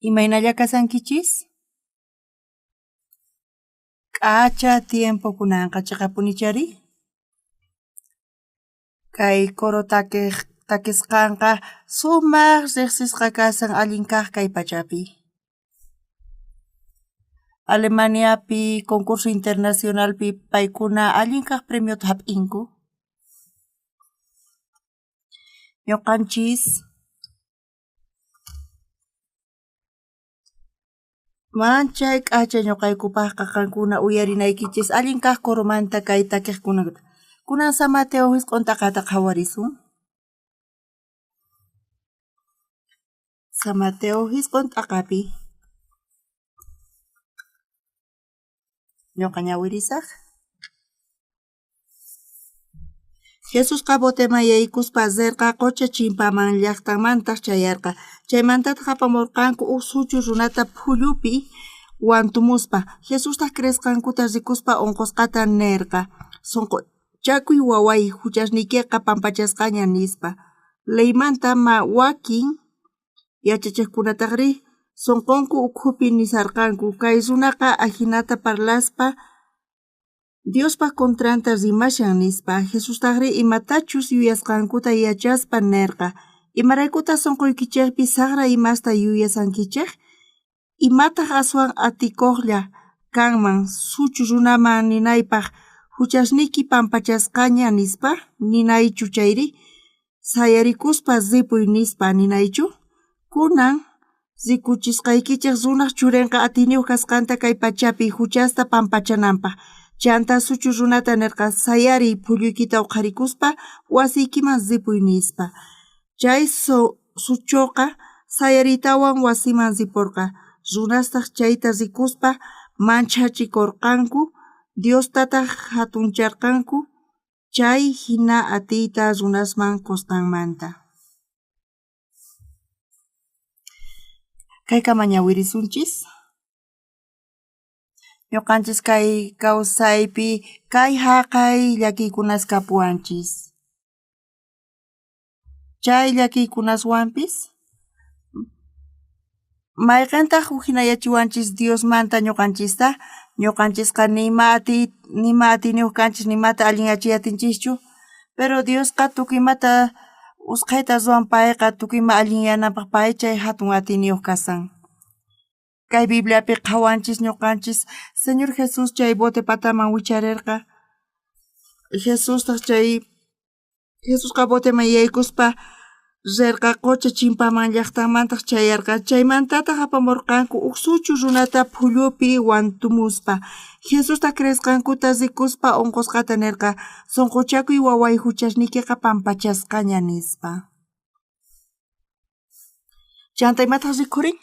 Imaynalla kasankichis? K'acha tiempo kunanqa chiqapunichari? Kay koro takisqanqa sumaq riqsisqa kasan allin kaq kay pachapi. Alemaniapi concurso internacionalpi paykuna allin kaq premiota hap'inku. Ñuqanchis manchay k'acha ñuqaykupaqqa qankuna uyarinaykichis allin kaq koromanta kay takiqkunata. Kunan San Mateo Hisq'untaqata qhawarisun. San Mateo Hisq'untaqapi ñuqa ñawirisaq Jesusqa botemayaykuspa zirqa qucha chimpaman llaqtamantaq chayarqa. Chaymantataq hapamurqanku huk suchu runata phullupi wantumuspa. Jesustaq cresqankuta rikuspa unqusqata nirqa. Sunquchakuy waway huchasnikiqa pampachasqaña nispa. Leymanta wakin yachachiqkunataqri sunqunku ukhupi nisarqanku. Kay runaqa ajinata parlaspa Diospa contranta rimashan nispa. Jesustaqri imatachus yuyasqankuta yachaspa nirqa. Imaraykuta sunquykichikpi saqra imasta yuyasankichik? Imataq aswan atikuqlla kanman suchu runaman ninaypaq huchasniki pampachasqaña nispa ninaychu chayri? Sayarikuspa ripuy nispa ninaychu? Kunan rikuchisqaykichik runaq churinqa atiniyuq kasqanta kay pachapi huchasta pampachananpaq. Chanta suchu runata nirqa sayari phulluykita huqharikuspa wasiykiman ripuy nispa. Chay suchuqa sayaritawan wasiman ripurqa. Runastaq chayta rikuspa manchachikurqanku, Diostataq hatuncharqanku, chay hina atiyta runasman kusqanmanta. Kaykama ñawirisunchis? Ñuqanchis kay kawsaypi kay haqay llakiykunasqa puwanchis. Chay llakiykunaswanpis mayqantaq hinayachiwanchis Diosmanta ñuqanchista? Ñuqanchisqa nima atiniyuq kanchis nimata allin yachayatinchischu, pero Diosqa tukuymata usqhayta ruwan payqa tukuyma allin yanapaq pay chay hatun atiniyuq kasan. Kay Bibliapi qhawanchis ñuqanchis Señor Jesus chay bote pataman wicharirqa. Jesusqa boteman yaykuspa rirqa qucha chimpaman llaqtamantaq chayarqa. Chaymantataq hapamurqanku huk suchu runata phullupi wantumuspa. Jesusta cresqankuta rikuspa unqusqata nirqa sunquchakuy waway huchasnikiqa pampachasqaña nispa. Chanta imataq rikhurin?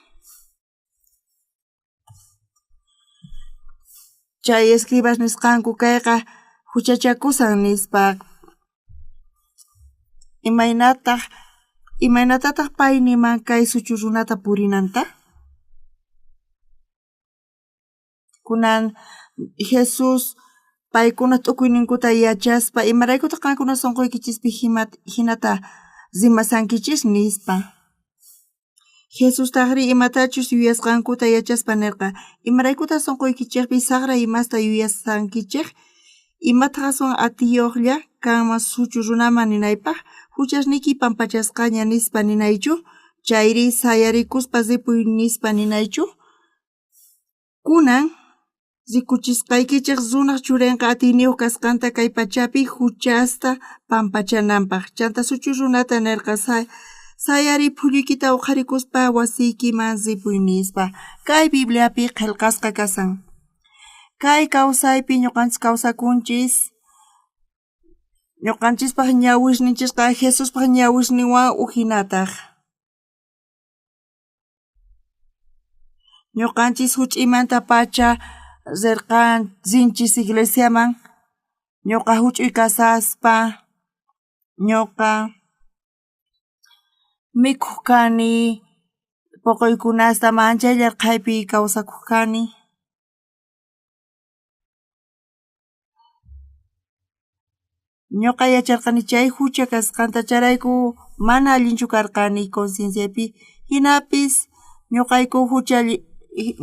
Chay escribas nisqanku kayqa huchachakusan nispa. Imaynatataq pay niman kay suchu runata purinanta? Kunan Jesus paykuna t'ukuyninkuta yachaspa imaraykutaq qankuna sunquykichispi hinata rimasankichis nispa. Jesustaqri imatachus yuyasqankuta yachaspa nirqa. Imaraykuta sunquykichikpi saqra imasta yuyasankichik? Imataq aswan atiyuqlla kanman suchu runaman ninaypaq huchasniki pampachasqaña nispa ninaychu? Chayri sayarikuspa ripuy nispa ninaychu? Kunan rikuchisqaykichik runaq churinqa atiniyuq kasqanta kay pachapi huchasta pampachananpaq. Chanta suchu runata nirqa sayari phulluykita huqharikuspa wasiykiman ripuy nispa. Kay Bibliapi qillqasqa kasan. Kay kawsaypi ñuqanchis kawsakunchis, ñuqanchispaq ñawirsninchisqa Jesuspaq ñawirsninwan uhinataq. Ñuqanchis huch'aymanta pacha rinchis iglesiaman, ñuqa huch'uy kasaspa, ñuqa mikhuq kani, puquykunasta manchay kaypi kawsakuq kani. Ñuqa yacharqani chay hucha kasqanta charayku mana allinchu karqani concienciapi. Hinapis ñuqayku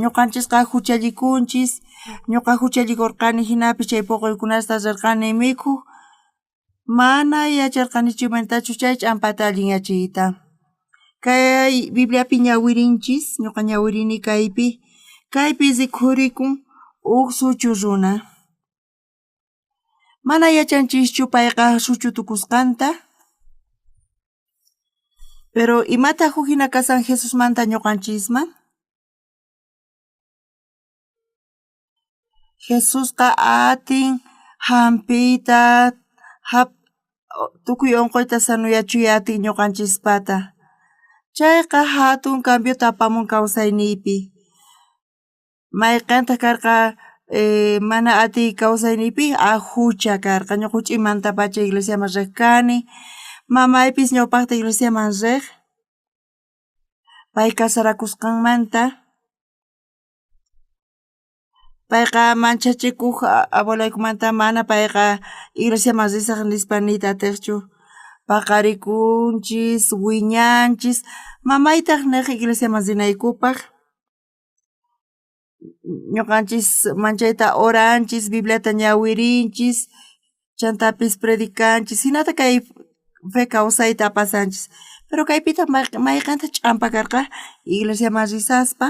ñuqanchikqa huchallikunchis, ñuqa huchallikurqani hinapi chay puquykunasta rirqani mikhuq, mana yacharqanichu imantachu chay ch'ampata allin yachiyta. Kay Bibliapi ñawirinchis, ñuqa ñawirini kaypi rikhurikun huk suchu runa. Mana yachanchischu payqa suchu tukusqanta, pero imata hukina kasan Jesusmanta ñuqanchisman? Jesusqa atin hampita tukuy unquyta sanuyachuy atin ñuqanchispata. Chayqa hatun cambiota apamun kawsayniypi. Mayqanta karqa mana atiy kawsayniypi hucha karqa. Ñuqa huch'imanta-pacha iglesiaman riq kani. Mamaypis ñawpaqta iglesiaman riq. Pay kasarakusqanmanta. Payqa manchachikuq abuelaykumanta mana payqa iglesiaman risaq nispa niyta atiqchu. Paqarikunchis, wiñanchis, mamaytaq niq iglesiaman rinaykupaq. Ñuqanchis manchayta oranchis, Bibliata ñawirinchis, chantapis predicanchis, hinata kay fe kawsayta pasanchis. Pero kaypita mayqanta ch'ampa karqa iglesiaman risaspa,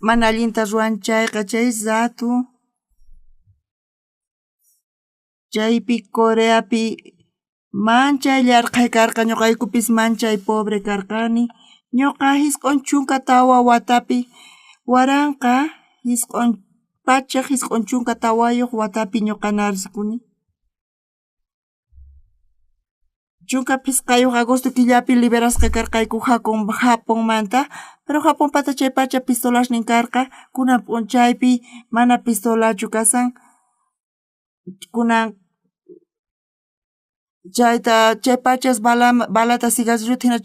mana allinta ruwanchayqa chay ratu, chaypi Coreapi manchay llarqay karqa, ñuqaykupis manchay pobre karqani. Ñuqa hisk'un chunka tawa watapi waranqa, hisk'un chunka tawayuq watapi ñuqa narisquni. Chunka pisqayuq agosto killapi liberasqa karqayku Japonmanta, pero Japonpata chay pacha pistolashnin karqa, kunan p'unchaypi mana pistolachu kasan, kunan chay pachas balata sigasuruta hina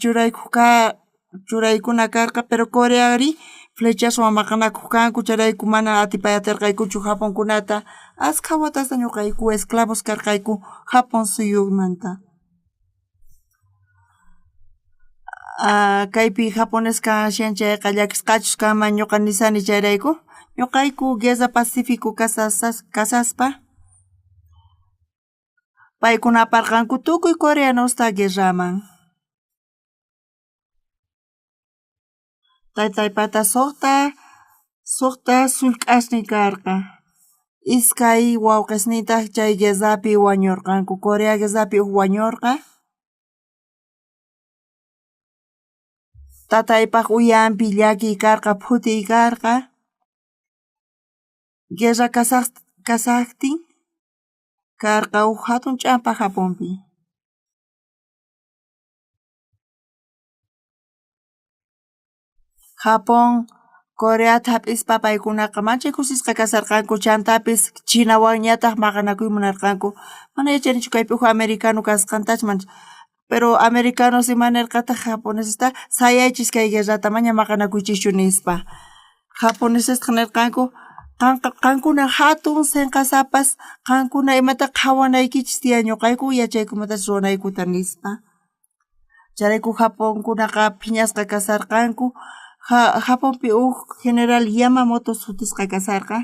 churaykuna karqa, pero Coreari flechaswan maqanakuq kanku, charayku mana atipayatirqaykuchu Japonkunata. Askha watasta ñuqayku esclavos karqayku Japon suyuymanta. Kaypi japonesqa ashianchayqa llakisqachus kanman ñuqa nisani chayrayku. Ñuqayku Guerra Pacifico kasaspa, paykuna aparqanku tukuy coreanusta guerraman. Taytaypata suqta sullk'asni karqa. Iskay wawqisniytaq chay guerrapi wañurqanku, Corea guerrapi wañurqa. Tataypaq uyanpi llakiy karqa, phutiy karqa. Guerra kasaqtin karqa huk hatun ch'ampa Japonpi. Japón, Coreata hap'ispa paykunaqa manchay kusisqa kasarqanku, chantapis Chinawan ñataq maqanakuyman munarqanku. Mana yachanichu kaypi huk americano kasqantachu pero americanos imanirqataq japonesista sayaychis kay guerrata maña maqanakuychischu nispa. Japonesisqa nirqanku qankuna hatun sinqasapas, qankuna imata qhawanaykichis tiyan ñuqayku yachaykumantachu ruwanaykuta nispa. Charayku Japonkunaqa phiñasqa kasarqanku. Japonpi huk general Yamamoto sutisqa kasarqa.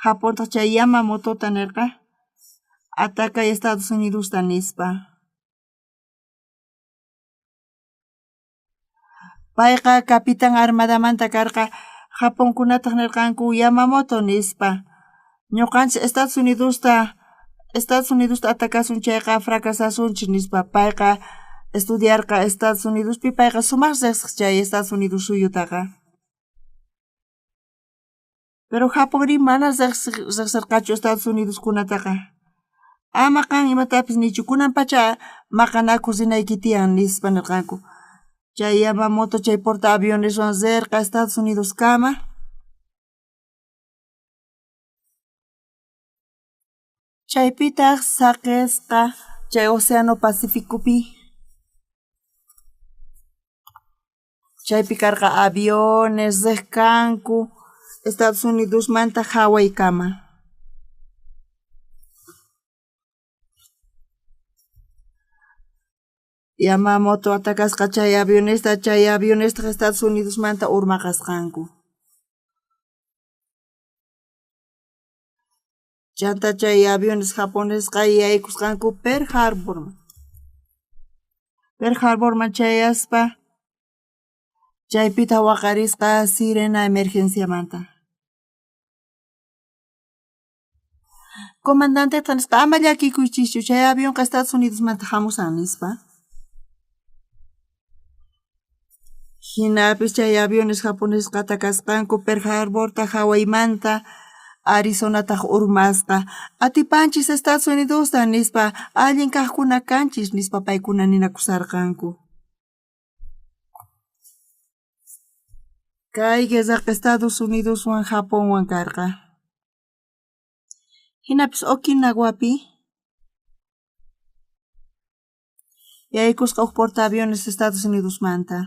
Japontaq chay Yamamotota nirqa ataqay Estados Unidosta nispa. Payqa Capitán Armadamanta karqa Japonkunataq nirqanku Yamamoto nispa. Ñuqanchis Estados Unidosta atakasun chayqa fracasasunchis nispa. Payqa estudiarqa Estados Unidospi, payqa sumaq riqsaq chay Estados Unidos suyutaqa. Pero Japón mana riqsirqachu Estados Unidos kunataqa. Ama qan imatapis nichu, kunan pacha maqanakuq rinayki tiyan nispa nirqanku. Chay Yamamoto chay portaavioneswan rirqa Estados Unidos kama. Chaypitaq saqisqa chay Océano Pacíficopi. Chaypi karqa aviones riq kanku Estados Unidosmanta Hawaii kama. Yamamoto atakasqa chay avionesta Estados Unidos manta urmaqasqanku. Chanta chay aviones japonesqa yaykusqanku Pearl Harborman chayaspa chaypita waqarisqa sirena emergenciamanta. Comandante tanisqa ama llakikuychischu chay avionqa Estados Unidos manta hamusan nispa. Hinapis chay aviones japonesqa takasqanku Pearl Harborta Hawaymanta Arizonata urmasqa atipanchis Estados Unidosta nispa allin kaqkuna kanchis nispa paykuna ninakusarqanku. Kay guerraqa Estados Unidoswan Japonwan karqa. Hinapis Okinawapi yaykusqa portaaviones Estados Unidos manta.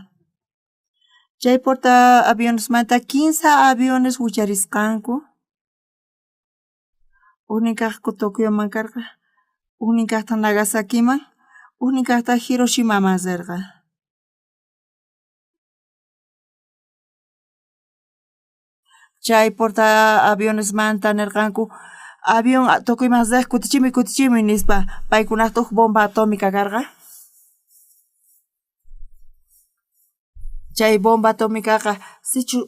Chay portaaviones manta 15 aviones wicharisqanku. Unikaqku Tokyoman karqa, unikaqta Nagasakiman, unikaqta Hiroshimaman zerqa. Chay portaaviones manta nirqanku avión Tokyoman zerqa kutichimi nispa paykunaqta bomba atómica karqa. Chay bomba atómicaqa sichu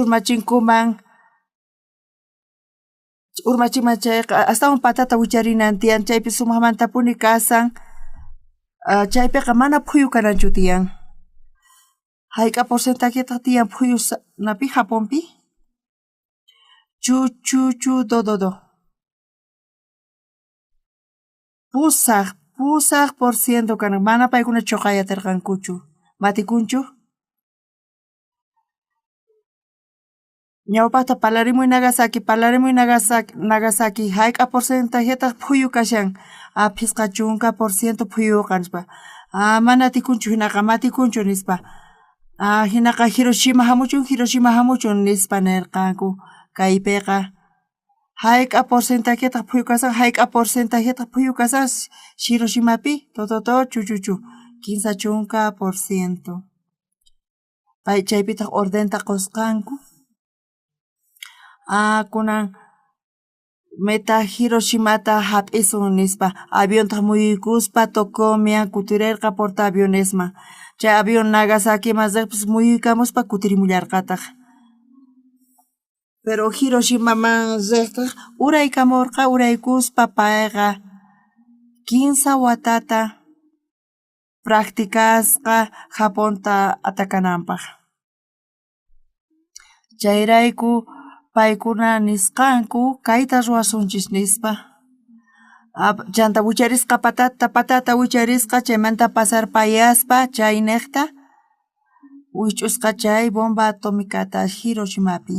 urmachinkuman chayqa astawan patata wicharinan tiyan chaypi sumaqmantapuni kasan chaypiqa mana phuyu kananchu tiyan. Hayk'a porcentajetaq tiyan phuyunapi Japonpi? Do. Pusaq porciento kanan mana paykuna chuqayatirqankuchu. Matikunchu? Ñawpaqta Palarimuy Nagasaki hayk'a porcentajetaq phuyu kashan phisqa chunka porciento phuyu qanispa mana atikunchu hinaqa matikunchu nispa hinaqa Hiroshima hamuchun nispa nirqanku kaypiqa hayk'a porcentajetaq phuyu kasan Hiroshimapi chuchuchu 15 chunka porciento pay chaypitaq ordenta qusqanku. Kunan meta Hiroshimata hap'isun nispa aviontaq muyuykuspa Tokomian kutirirqa portaavionesman. Chay avión Nagasakiman zerqpis muyuykamuspa kutirimullarqataq. Pero Hiroshimaman zerqtaq uraykuspa payqa 15 watata practicasqa Japonta atakananpaq. Chayrayku paykuna nisqanku kayta ruwasunchis nispa. Chanta wicharisqa patata wicharisqa chaymanta pasarpayaspa chay niqta wich'usqa chay bomba atomicata Hiroshimapi.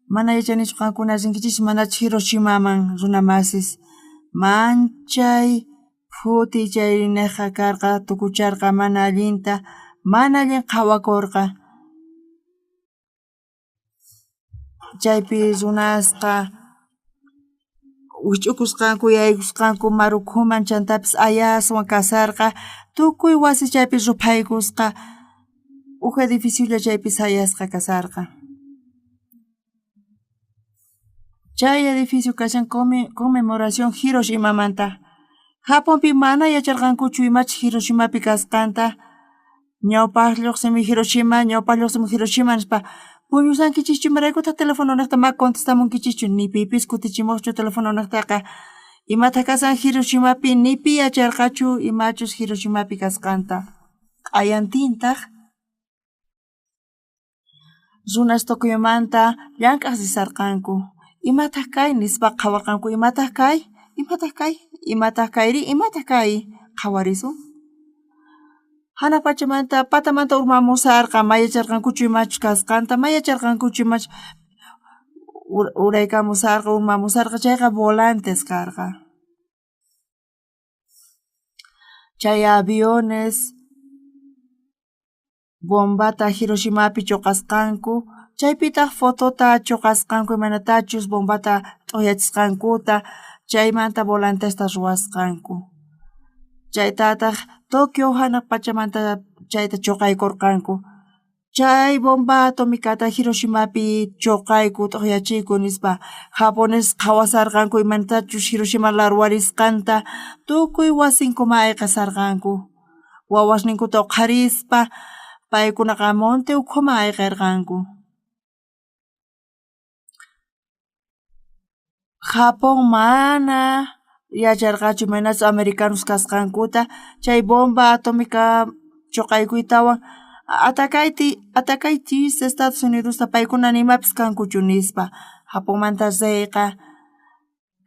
Mana yachanichu qankuna rinkichis manachu Hiroshimaman runa masis. Manchay phuti chay niqa karqa tukucharqa mana allin qhawakurqa. Chaypi runasqa wich'ukusqanku yaykusqanku Marukhuman chantapis ayaswan kasarqa tukuy wasi chaypi ruphaykusqa uj edificiolla chaypi sayasqa kasarqa. Chay edificio kashan conmemoración Hiroshimamanta. Japonpi mana yacharqankuchu imachi Hiroshimapi kasqanta. Ñawpaq lluqsimi Hiroshima nispa puñusankichischu imaraykuta telefono niqta ma contestamunkichischu ni pipis kutichimuqchu telefono niqtaqa imata kasan Hiroshimapi nipi yacharqachu imachus Hiroshimapi kasqanta q'ayantintaq runas Tokyomanta llank'asisarqanku imataq kay nispa qhawarqanku imataq kay qhawarisun hana patamanta urmamusarqa mayacharqankuchu imachu kasqanta mayacharqankuchu imachu uraykamusarqa urmamusarqa chayqa volantes karqa. Chay aviones bombata Hiroshimapi chuqasqanku chaypitaq fotota chuqasqanku imanatachus bombata t'uyachisqankuta chaymanta volantesta ruwasqanku. chaytataq Tokio hanaq pachamanta chayta choqaykurqanku. Chay bomba atomikata Hiroshimapi choqayku t'uqyachiyku nispa japones qhawasarqanku imantachush Hiroshima ruwarisqanta tukuy wasinkuma ayqasarqanku. Wawasninkuta huqarispa paykunaqa monte ukhuma ayqirqanku. Japón mana yacharqachu menas americanos kasqankuta chay bomba atómica choqaykuytawan atakaychis Estados Unidosta paykuna nimapis kankuchu nispa Japónmanta riqa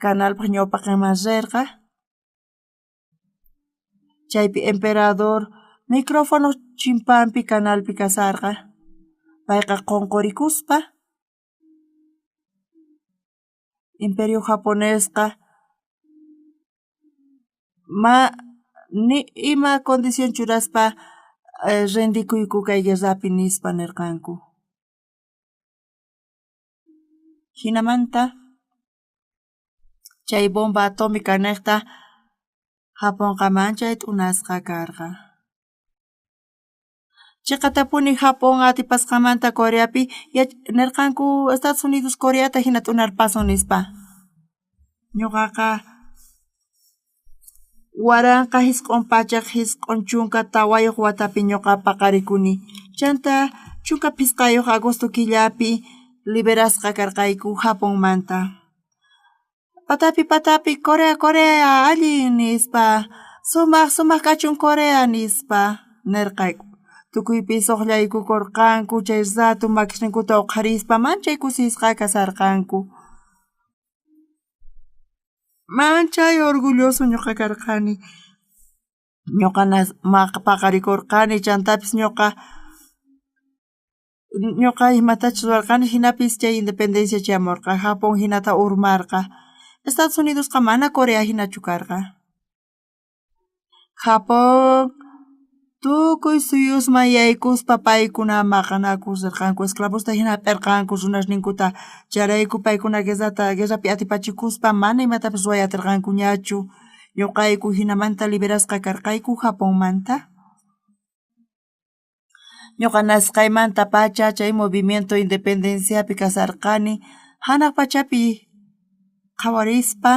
kanalpaq ñawpaq ima rirqa chaypi emperador micrófono chimpanpi kanalpi kasarqa payqa qunqurikuspa Imperio japonesqa ima condición churaspa rendikuyku kay guerrapi nispa nirqanku. Hinamanta chay bomba atómica niqta Japonqa manchay t'unasqa karqa. Chiqatapuni Japón atipasqamanta Coreapi nirqanku Estados Unidos Coreata hina t'unarpasun nispa. Ñuqaqa waranqa hisq'un pachaq hisq'un chunka tawayuq watapi ñuqa paqarikuni. Chanta chunka pisqayuq agosto killapi liberasqa karqayku Japónmanta. Patapi Corea allin nispa sumaq kachun Corea nispa nirqayku. Tukuypi suqllaykukurqanku chay ratu makisninkuta huqarispa manchay kusisqa kasarqanku. Manchay orgulloso ñuqa karqani. Ñuqa paqarikurqani chantapis ñuqa imatachus ruwarqani hinapis chay independencia chamurqa Japón hinata urmarqa. Estados Unidosqa mana Corea hinachu karqa. Japón tukuy suyusman yaykuspa paykuna maqanakusirqanku esclavosta hina p'irqanku runasninkuta charayku paykuna guerrapi atipachikuspa mana imatapis ruwayatirqanku ñachu ñuqayku hinamanta liberasqa karqayku Japónmanta. Ñuqa nasqaymanta pacha chay movimiento independenciapi kasarqani hanaq pachapi qhawarispa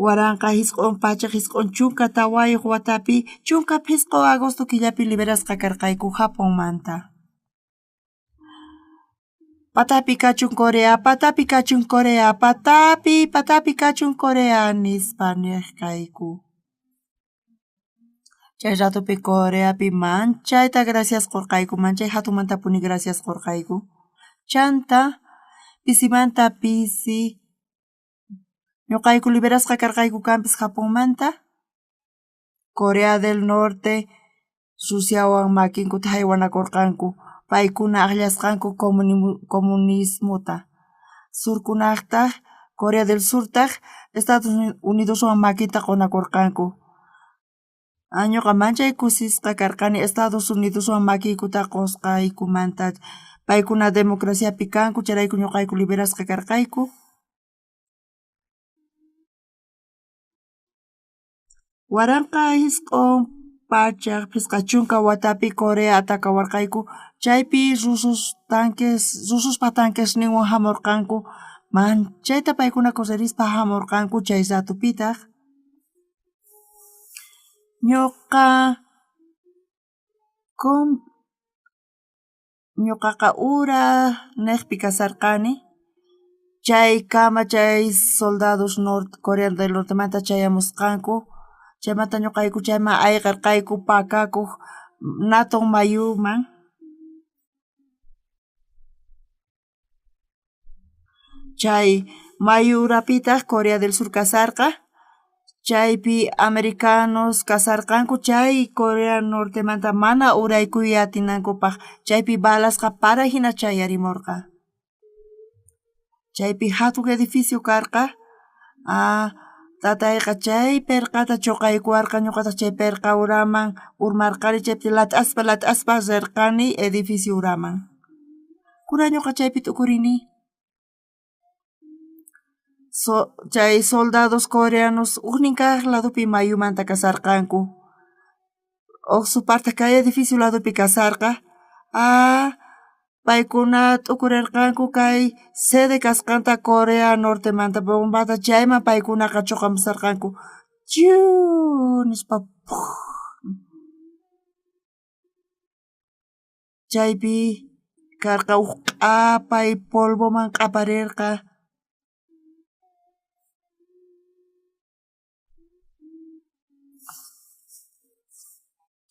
waranqa hisq'un pachaq hisq'un chunka tawayuq watapi chunka hisq'un agosto killapi liberasqa karqayku Japónmanta. Patapi kachun Corea nispa niqkayku. Chay ratupi Coreapi manchayta gracias qurqayku manchay hatunmantapuni gracias qurqayku. Chanta pisimanta pisi ñuqayku liberasqa karqayku kanpis Japónmanta. Corea del Norte Rusiawan makinkuta haywanakurqanku. Paykuna aqllasqanku comunismuta. Surkunaqtaq Corea del Surtaq Estados Unidoswan makinta qunakurqanku. Ñuqa manchay kusisqa karqani Estados Unidoswan makiykuta qusqaykumanta. Paykuna democraciapi kanku charayku ñuqayku liberasqa karqayku. Waranqa hisq'un pachaq pisqa chunka watapi Corea atakawarqayku chaypi rususpa tanquesninwan hamurqanku manchayta paykuna kusirispa hamurqanku chay ratupitaq. Ñuqaqa ura niqpi kasarqani chay soldados Corea del Nortemanta chayamusqanku. Chaymanta ñuqayku chayman ayqirqayku pakakuq Naton mayuman. Chay mayu urapitaq Corea del Sur kasarqa. Chaypi americanos kasarqanku chay Corea Nortemanta mana uraykuy atinankupaq chaypi balasqa para hina chayarimurqa. Chaypi hatun edificio karqa. Tatayqa chay pirqata choqaykuwarqa ñuqataq chay pirqa uraman urmarqani chaypi lat'aspa rirqani edificio uraman. Kura ñuqa chaypi t'ukurini. Chay soldados coreanos unikaq ladopi mayumanta kasarqanku. Oqsu parte kay edificio ladopi kasarqa. Paykuna t'ukurirqanku kay sede kasqanta Corea Nortemanta bombata chayman paykunaqa choqamusarqanku. Chiu nispa chaypi karqa q'apay polvoman q'aparirqa.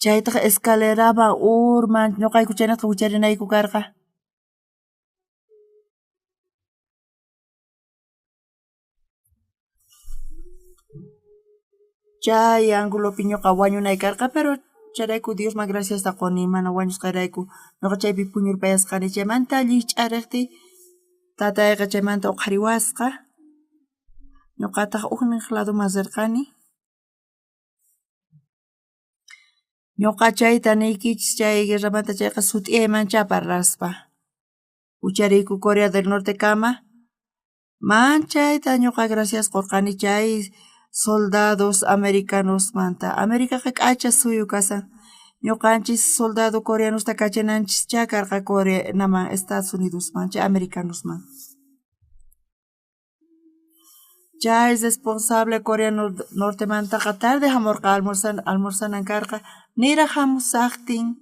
Chaytaqa escaleraman urman ñuqayku chaynaqa wicharinayku karqa. Chay angulopi ñuqa wañunay karqa, pero chayrayku Diosman gracias taquni mana wañusqarayku. Ñuqa chaypi puñurpayasqani chaymanta allich'ariqti tatayqa chaymanta uqhariwasqa. Ñuqataqa uqniq laduman rirqani. Ñuqa chayta niykichis chay guerramanta chayqa sut'iyaymancha parraspa. Uchariyku Corea del Norte kama. Manchayta ñuqa gracias qurqani chay soldados americanos manta. Americaqa k'acha suyu kasan. Ñuqanchis soldado coreanusta kachananchis karqa Corea naman Estados Unidosman, chay americanosman. Chay responsable Corea Nortemantaqa tarde hamurqa almorzanan karqa. Nira hamusaqtin.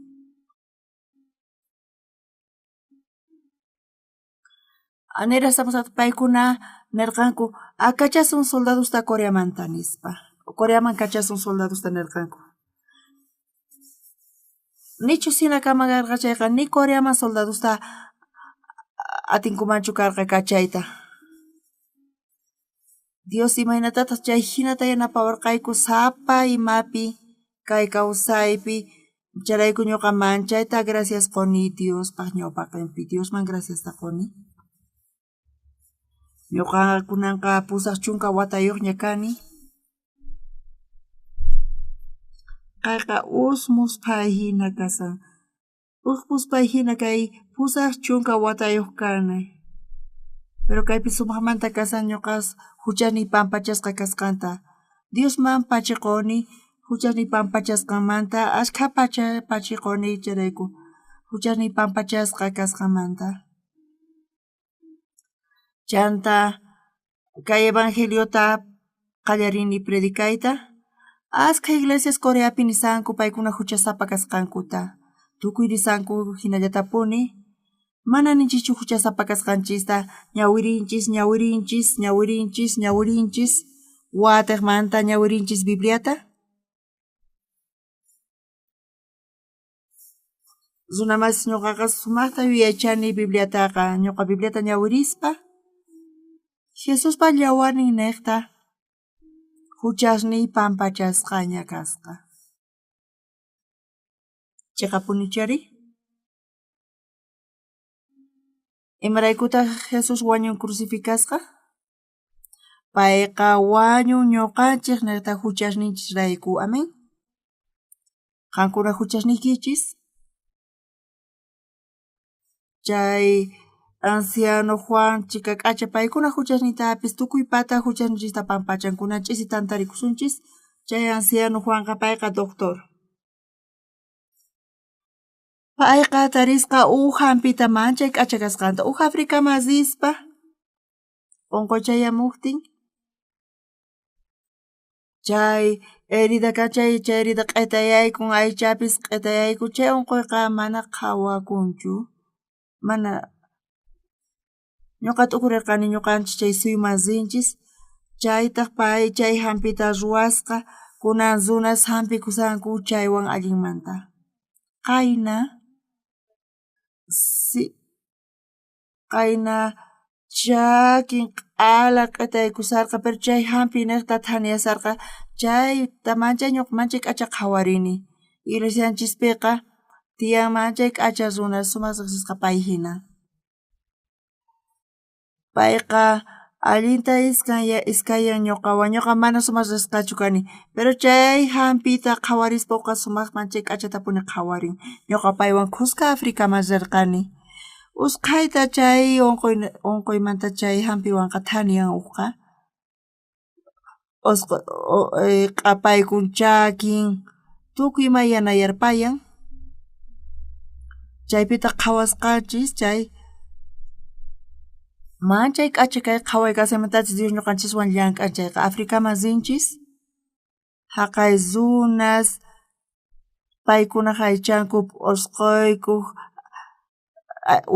Nira hamusaqtin paykuna nirqanku kachasun soldadusta Coreamanta nispa. Coreaman kachasun soldadusta nirqanku. Nichu sina kamagarqa chayqa ni Coreaman soldadusta atinkumanchu karqa kachayta. Dios imaynatataq chay hinata yanapawarqayku sapa imapi kay kawsaypi charayku ñuqa manchayta gracias quni Diospaq ñawpaqinpi Diosman gracias taquni. Ñuqa kunanqa pusaq chunka watayuqña kani. Qayqa usmuspay hina kasan. Usmuspay hina kay pusaq chunka watayuq kanay. Pero kaypi sumaqmanta kasan ñuqas huchani pampachasqa kasqanta. Diosman pachiquni huchani pampachasqanmanta ashkha pachiquni charayku. Huchani pampachasqa kasqanmanta. Chanta kay evangeliota qallarini predikayta. Ashkha iglesias Coreapi nisanku paykuna huchasapa kasqankuta. Tukuy risanku hinallatapuni. Mana ninchichu huchasapa kasqanchista ñawirinchis wateqmanta ñawirinchis Bibliata. Runamas ñuqaqa sumaqta yuyachani Bibliataqa ñuqa Bibliata ñawirispa Jesuspa llawarnin niqta huchasniy pampachasqaña kasqa. Chiqapunichari imaraykutaq Jesus wañun crucificasqa? Payqa wañun ñuqanchik niqta huchasninchis rayku, amen. Qankuna huchasniykichis chay anciano Juan chika k'acha paykuna huchasnitapis tukuy pata huchasninchista pampachankunan ch'isi tantarikusunchis chay anciano Juanqa payqa doctor. Payqa tarisqa hampita manchay k'acha kasqanta Africa mazispa unquchayamuqtin chay herida q'etayaykun aychapis q'etayayku chay unquyqa mana qhawakunchu mana ñuqa t'ukurirqani ñuqanchis chay suyu masinchis chaytaq pay chay hampita ruwasqa kunan runas hampikusanku chaywan allinmanta qayna chakin q'ala q'etaykusarqa pero chay hampi niqta thaniyasarqa chayta manchay k'acha qhawarini iglesianchispiqa tiyan manchay k'acha runas sumaq riqsisqa pay hina. Payqa allinta iskayan ñuqa mana sumaq riqsqachu kani pero chay hampita qhawarispa sumaqman chay k'achatapuni qhawarin ñuqa paywan Cusco Africaman rirqani. Usqhayta chay unquymanta chay hampiwanqa thaniyan uqqa q'apaykun chakin tukuy yanayarpayan chaypita qhawasqanchis chay manchay k'acha kay qhaway kasimantaches Dios ñuqanchiswan llank'an chayqa Africaman rinchis haqay runas paykuna haychanku usqhuyku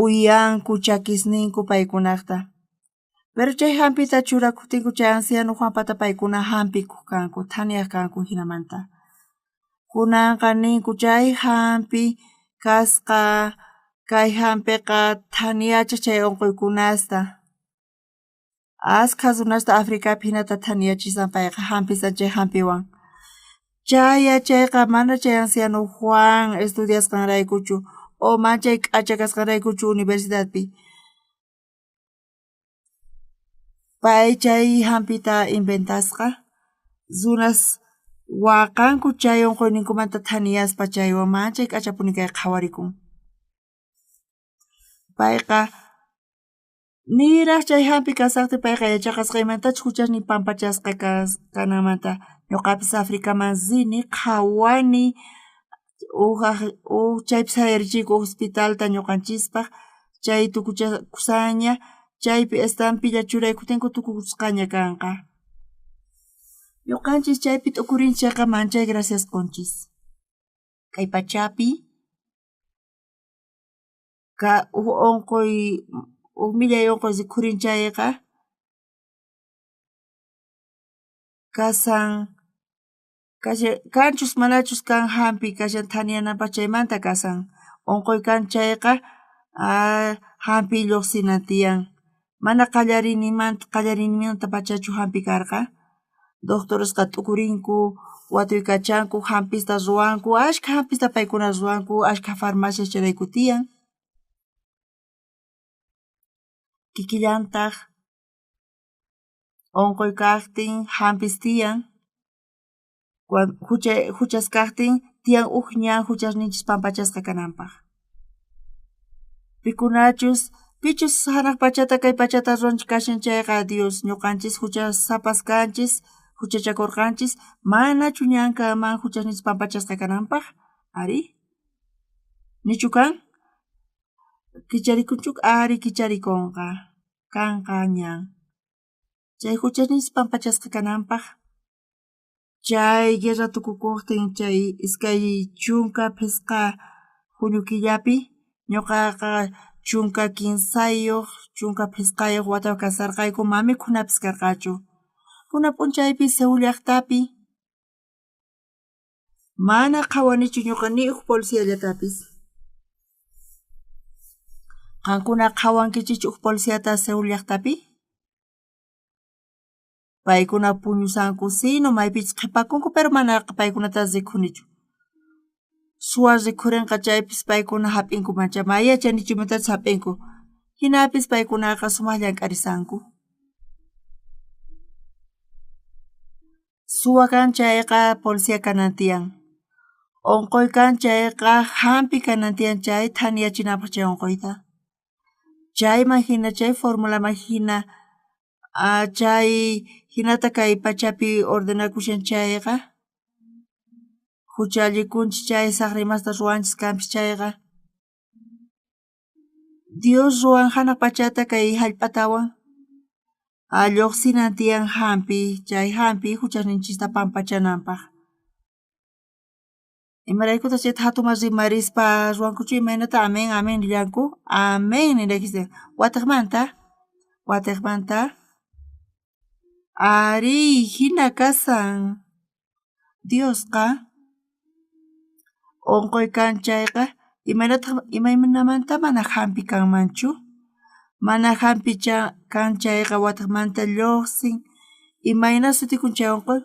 uyanku chakisninku paykunaqta pero chay hampita churakutinku chay anciano Juanpata paykuna hampikuq kanku thañaq kanku hinamanta kunanqa ninku chay hampi kasqa kay hampiqa thañachaq chay unquykunasta asqa runasta Africapi hinata thañachishan payqa hampishan chay hampiwan chayqa mana chay anciano Juan estudiasqanraykuchu o manchay k'acha kasqanraykuchu universidadpi pay chay hampita inventasqa runas waqanku chay unquyninkumanta thañaspa chaywan manchay k'achapuni kay qhawarikun payqa niraq chay hampi kasaqti payqa yachaqasqa imantachu huchasni pampachasqa kanamanta ñuqapis Africaman rini qhawani chaypis sayarichiyku hospitalta ñuqanchispaq chay tukuchakusaña chaypi estampilla churaykutinku tukusqaña kanqa ñuqanchis chaypi t'ukurinchikqa manchay gracias qunchis kay pachapi unquy millay unquy rikhurinchayqa kasan kanchus manachus kan hampi kashan thañanapaq chaymanta kasan unquy kan chayqa hampi lluqsinan tiyan mana qallarinimanta pachachu hampi karqa doctoresqa t'ukurinku watuykachanku hampista ruwanku ashkha hampista paykuna ruwanku ashkha farmacias chayrayku tiyan kikillantaq unquy kaqtin hampis tiyan huchas kaqtin tiyan ñan huchasninchis pampachasqa kananpaq pichus hanaq pachata kay pachata ruranchik kashan chayqa Dios ñuqanchis huchasapas kanchis huchachakurqanchis manachu ñankaman huchasninchis pampachasqa kananpaq ari nichu kan kicharikunchuk ari kicharikunqa kanqa ñan chay huchasninchis pampachasqa kananpaq chay guerra tukukuqtin chay iskay chunka phisqa junio killapi ñuqaqa chunka kinsayuq chunka phisqayuq watapi kasarqayku mamikunapis karqachu puna p'unchaypi Seúl llaqtapi mana qhawanichu ñuqa ni huk policíallatapis qankuna qhawankichichu huk policíata Seúl llaqtapi paykuna puñusanku sino maypichis qhipakunku pero mana paykunatas rikhunichu suwa rikhurinqa chaypis paykuna hap'inkumancha mayachanichumantachus hap'inku hinapis paykunaqa sumaq llank'arisanku suwa kan chayqa policía kanan tiyan unquy kan chayqa hampi kanan tiyan chay thañachinapaq chay unquyta chayman hina chay formulaman hina chay hinata kay pachapi ordenakushan chayqa huchallikunchis chay saqrimasta ruwanchis kanpis chayqa Dios ruwan hanaq pachata kay hallp'atawan lluqsinan tiyan hampi chay hampi huchasninchista pampachananpaq imaraykutas chayta hatun rimarispa ruwankuchu imaynata amen amen nillanku amen niraykis watiqmanta ari hina kasan Diosqa unquy kan chayqa imaynamanta mana hampi kanmanchu mana hampi kan chayqa watiqmanta lluqsin imayna sutikun chay unquy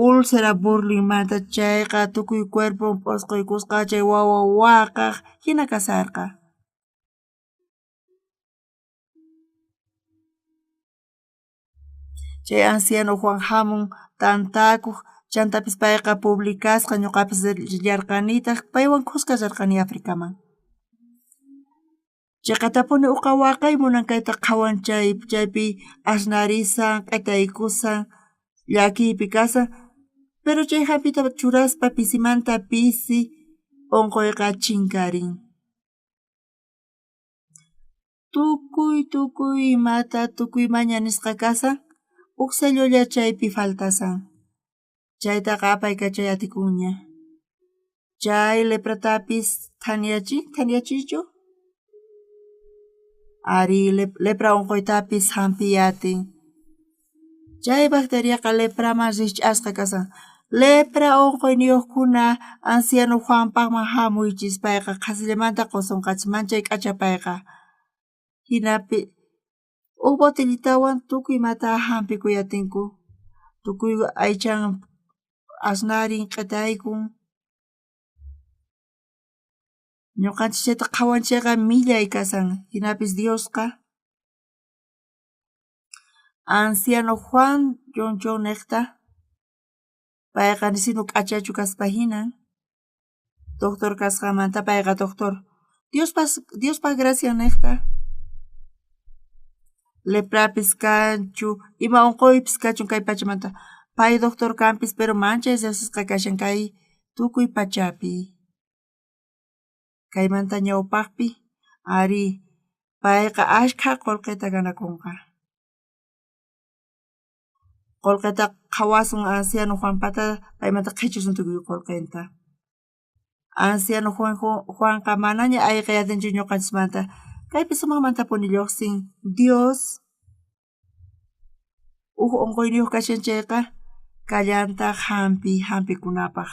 úlcera burlinmanta chayqa tukuy cuerpun p'usquykusqa chay wawa waqaq hina kasarqa chay anciano Juan hamun tantakuq chantapis payqa publicasqa ñuqapis rillarqanitaq paywan qusqararqani Africaman chayqa tapuni uqa waqay munan kayta qhawan chaypi ashnarisan q'etaykusan llakipi kasa, pero chay hapita churaspa pisimanta pisi onkoyqa chinkarin. Tukuy imata tukuy maña nisqa kasa, uqsallolla chaypi faltasan. Chaytaqa apayqa chay atikunña. Chay lepratapis thanyachichu? Ari lepra onkoytapis hampiyatin. Chay bacteriaqa lepraman rishch'asqa kasan. Lepra onkoyniyuqkuna anciano Juanpaqman hamuychis payqa qasillamanta qusunqachis manchay k'achapayqa. Hinapi huk botellitawan tukuy imata hampikuyatinku. Tukuy aychan asnarin q'etaykun. Ñuqanchis chayta qhawanchayqa millay kasan. Hinapis Diosqa Anciano Juan Yonchon niqta payqa nisinu k'achachu kaspa hinan doctor kasqamanta payqa doctor Diospa gracia niqta leprapis kanchu ima unquypis kachun kay pachamanta pay doctor kanpis pero manchay riqsisqa kashan kay tukuy pachapi kaymanta ñawpaqpi ari payqa ashkha qullqita ganakunqa. Qullqita qhawasun anciano Juanpata paymanta qhichirsun tukuy qullqinta. Anciano Juanqa manaña ayqiyatinchu ñuqanchismanta kaypi sumaqmanta puni lluqsin Dios unquyniyuq kashanchayqa kallantaq hampikunapaq.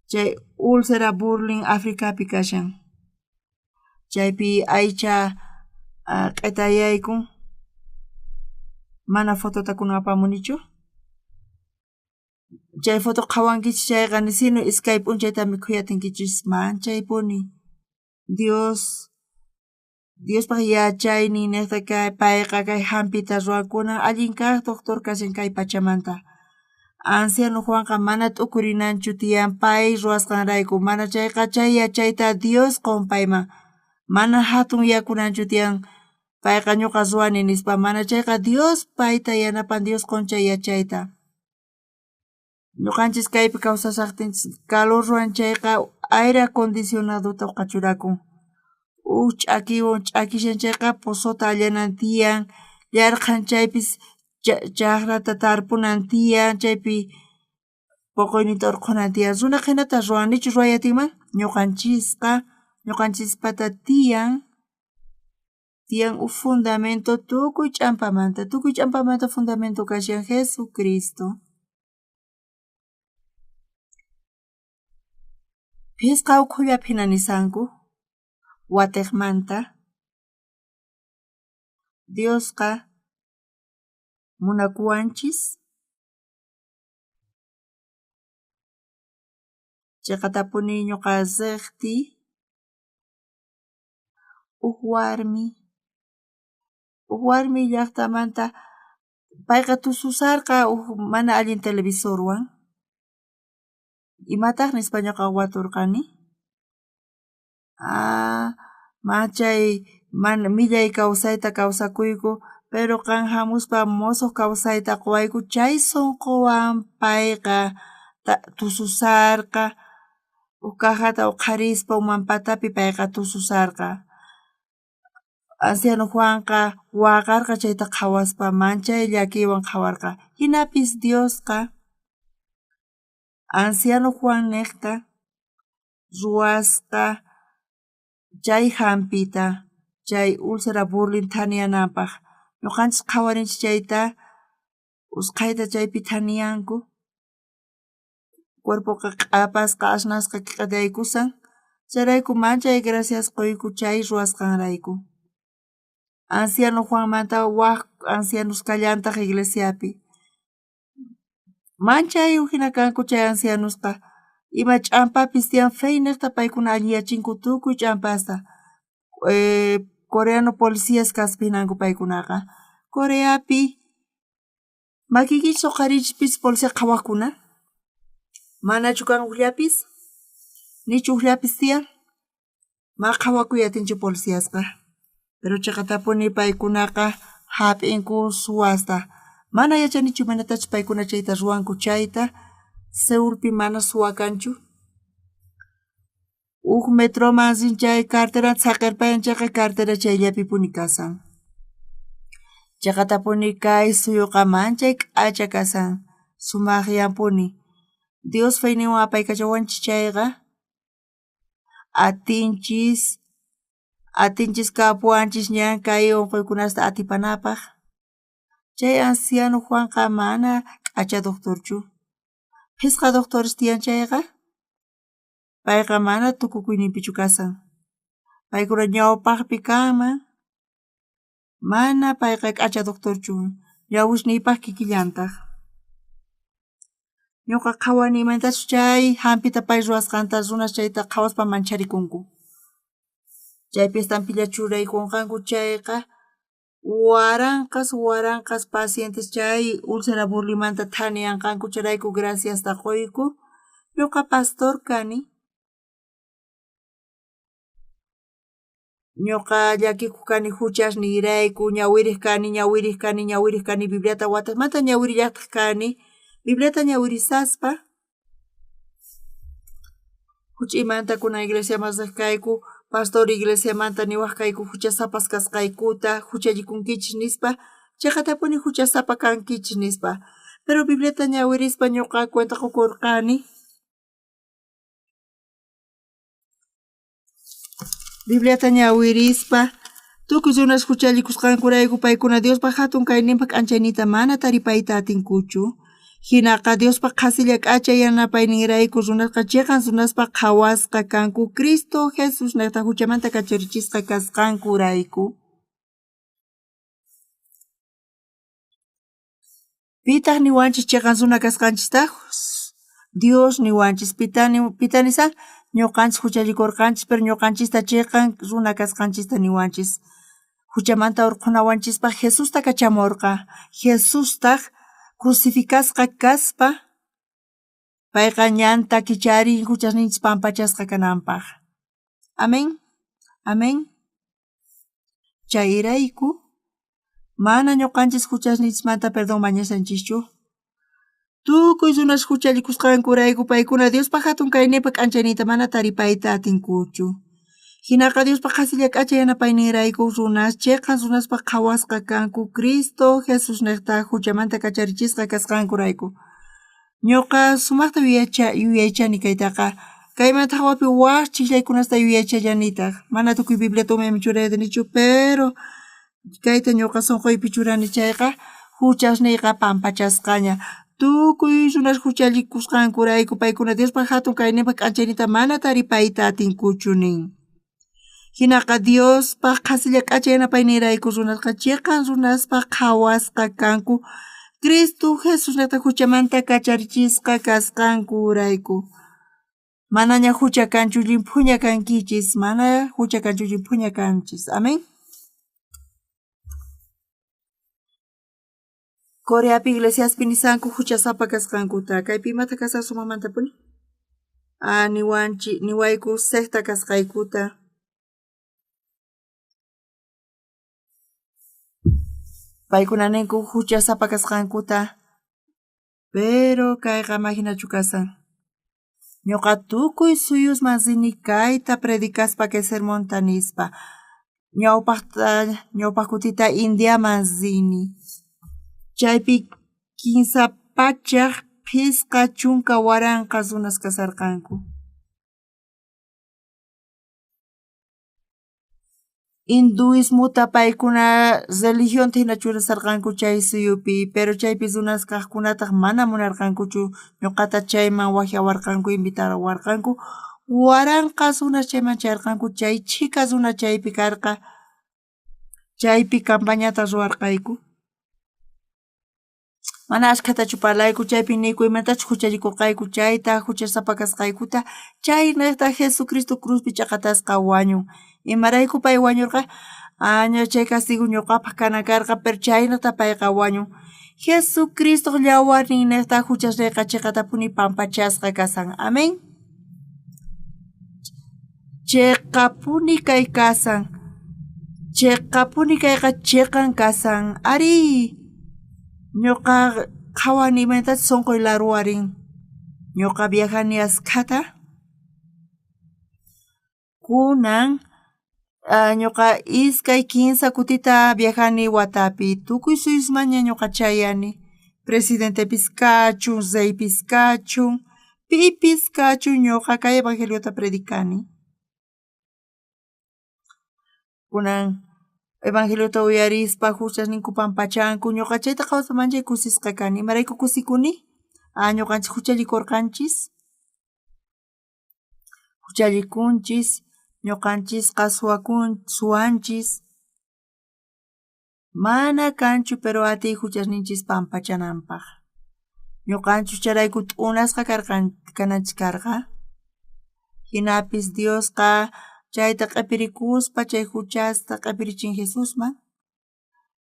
Chay úlcera Burling Africapi kashan. Chaypi aycha q'etayaykun mana fotota kunan apamunichu. Chay foto qhawankichis chayqa nisinu iskay p'unchayta mikhuyatinkichis manchaypuni. Diospaq yachaynin niqta kay payqa kay hampita ruwakunan allin kaq doctor kashan kay pachamanta. Anciano Juanqa mana t'ukurinanchu tiyan pay ruwasqanrayku mana chayqa chay yachayta Dios qompayman. Mana hatun yakunanchu tiyan payqa ñuqa ruwani nispa mana chayqa Dios payta yanapan Dios qonchay yachayta. Ñuqanchis kaypi kawsasaqtinchis calor ruwanchayqa aire acondicionaduta qachurakun. Ch'akiwan ch'akishanchayqa pusota allanan tiyan, llarqanchaypis chaqrata tarpunan tiyan, chaypi puquynita urqunan tiyan. Runaq hinata ruwanichu ruwayatinman? Ñuqanchispata tiyan fundamento tukuy ch'ampamanta fundamento kashan Jesucristo. Pisqa ukhullapi hina nisanku watiqmanta Diosqa munakuwanchis chayqa tapuni ñuqa riqti huk warmi llaqtamanta payqa tususarqa mana allin televisorwan. Imataq nispa ñuqa waturqani? Machay mana millay kawsayta kawsakuyku pero qan hamuspa musuq kawsayta quwayku chay sunquwan payqa tususarqa huk cajata qharispa umanpatapi payqa tususarqa. Anciano Juanqa waqarqa chayta qhawaspa manchay llakiwan qhawarqa. Hinapis Diosqa Anciano Juan niqta ruwasqa chay hampita chay úlcera Burling thaniyananpaq. Ñuqanchis qhawarinchis chayta usqhayta chaypi thaniyanku. Cuerpoqa q'apasqa ashnasqa q'etaykusan. Chayrayku manchay gracias quyku chay ruwasqanrayku. Anciano Juanmanta waq ancianos kallantaq iglesiapi. Manchay hina kanku chay ancianosqa. Ima ch'ampapis tiyan fey niqta paykuna alliyachinku tukuy ch'ampasta. Coreano policías kaspa hinanku paykunaqa. Coreapi makikichis huqarichispis policía qhawaqkuna. Manachu kan uqllapis? Nichu uqllapis tiyan? Ma qhawakuyatinchu policíasqa. Pero chayqa tapuni paykunaqa hap'inku suwasta. Mana yachanichu manatachu paykuna chayta ruwanku chayta Seulpi mana suwakanchu. Uk metroman chay cartera saqirpayan chayqa cartera chayllapi puni kasan. Chaqatapuni kay suyuqa manchay k'acha kasan. Sumaqyanpuni. Dios fayninwan apaykachawanchis chayqa. Atinchis kapuanchis ñan kay unquykunasta atipanapaq. Chay anciano Juanqa mana k'acha doctorchu. Pisqa doctores tiyan chayqa. Payqa mana tukukuyninpichu kasan. Paykuna ñawpaqpi kanman. Mana payqa k'acha doctorchu. Ñawushniypaq kikillantaq. Ñuqa qhawanimantachu chay hampita pay ruwasqanta runas chayta qhawaspa mancharikunku. Chaypi estampilla churaykunqanku chayqa waranqas pacientes chay úlcera burlimanta thaniyanqanku charayku graciasta qoyku. Ñuqa pastor kani. Ñuqa llakiku kani huchasniyrayku ñawiriq kani Bibliata watasmanta ñawirillaqtaq kani. Bibliata ñawirisaspa huch'imanta kunan iglesia masaq kayku pastor iglesiamanta niwaq kayku huchasapas kasqaykuta huchallikunkichis nispa chayqatapuni huchasapa kankichis nispa pero Bibliata ñawirispa ñuqa cuentakukurqani. Bibliata ñawirispa tukuy runas huchallikusqankurayku paykuna Diospa hatun kayninpa k'anchaynita mana taripayta atinkuchu. Hinaqa Diospa qhasilla k'acha yanapayninrayku runasqa chiqan runaspa qhawasqa kanku Cristo Jesus nayta huchamanta kacharichisqa kasqankurayku. Pitaq niwanchis chiqan runa kasqanchistaq? Dios niwanchis. Pitanisan ñuqanchis huchallikurqanchis pero ñuqanchista chiqan runa kasqanchista niwanchis. Huchamanta urqunawanchispa Jesusta kachamurqa. Jesustaq crucificasqa kaspa payqa ñanta kicharin huchasninchis pampachasqa kananpaq. Amén. Amén. Chayrayku mana ñuqanchis huchasninchismanta perdón mañasanchischu. Tukuy runas huchallikusqankurayku paykuna Diospa hatun kayninpa k'anchaynita mana taripayta atinkuchu. Hinaqa Diospa qhasilla k'acha yanapayninrayku runas chiqan runaspa qhawasqa kanku Cristo Jesus niqta huchamanta kacharichisqa kasqankurayku. Ñuqa sumaqta yuyaychani kaytaqa. Kaymanta hawapi waq chiklaykunasta yuyaychallanitaq. Mana tukuy Biblia tumaymi churayanichu pero kayta ñuqa sunquypi churani chayqa huchasniyqa pampachasqaña. Tukuy runas huchallikusqankurayku paykuna Diospa hatun kayninpa k'anchaynita mana taripayta atinkuchu nin. Hinaqa Diospa qhasilla k'acha yanapaynirayku runasqa chiqan runaspa qhawasqa kanku Cristo Jesus nata huchamanta kacharichisqa kasqankurayku. Manaña hucha kanchu limpuña kankichis. Mana hucha kanchu limpuña kanchis. Amén. Coreapi iglesiaspi nisanku huchasapa kasqankuta. Kaypi imata kasaq sumamantapuni? Niwayku sekta kasqaykuta. Paykuna ninku huchasapa kasqankuta. Pero kayqa imaginachu kasan. Ñuqa tukuy suyusman sini kayta predicaspa kay sermonta nispa. Ñawpaq kutita Indiaman sini. Chaypi kinsa pachaq phisqa chunka waranqas runas kasarqanku. Hinduismuta paykuna religionta hina churasarqanku chay suyupi pero chaypi runas kaqkunataq mana munarqankuchu ñuqata chayman waqhawarqanku invitawarqanku waranqas runas chayman chayarqanku chay chika runa chaypi karqa chaypi campañata ruwarqayku mana ashkhatachu parlayku chaypi niykuymantachu huchallikurqayku chayta huchasapa kasqaykuta chay niqta Jesucristo cruzpi chaqatasqa wañun imarayku pay wañurqa chay castigo ñuqapaq kana karqa pero chaynata payqa wañun Jesucristo llawarnin niqta huchasrayqa chiqatapuni pampachasqa kasan amén chiqapuni kay kasan chiqapuni kayqa chiqan kasan ari ñuqa qhawanimantachu sunquyla ruwarin ñuqa viajani askata kunan ñuqa iskay 15 kutita viajani watapi tukuy suyusmaña ñuqa chayani presidentepis kachun zeypis kachun pipis kachun ñuqa kay evangeliota predicani kunan evangeliota uyarispa huchasninku pampachanku ñuqa chayta qhawaspa manchay kusisqa kani imarayku kusikuni ñuqanchis huchallikurqanchis huchallikunchis ñuqanchisqa suwanchis mana kanchu pero atiy huchasninchis pampachananpaq ñuqanchus charayku t'unasqa kananchis karqa hinapis Diosqa chayta q'ipirikuspa chay huchasta q'ipirichin Jesusman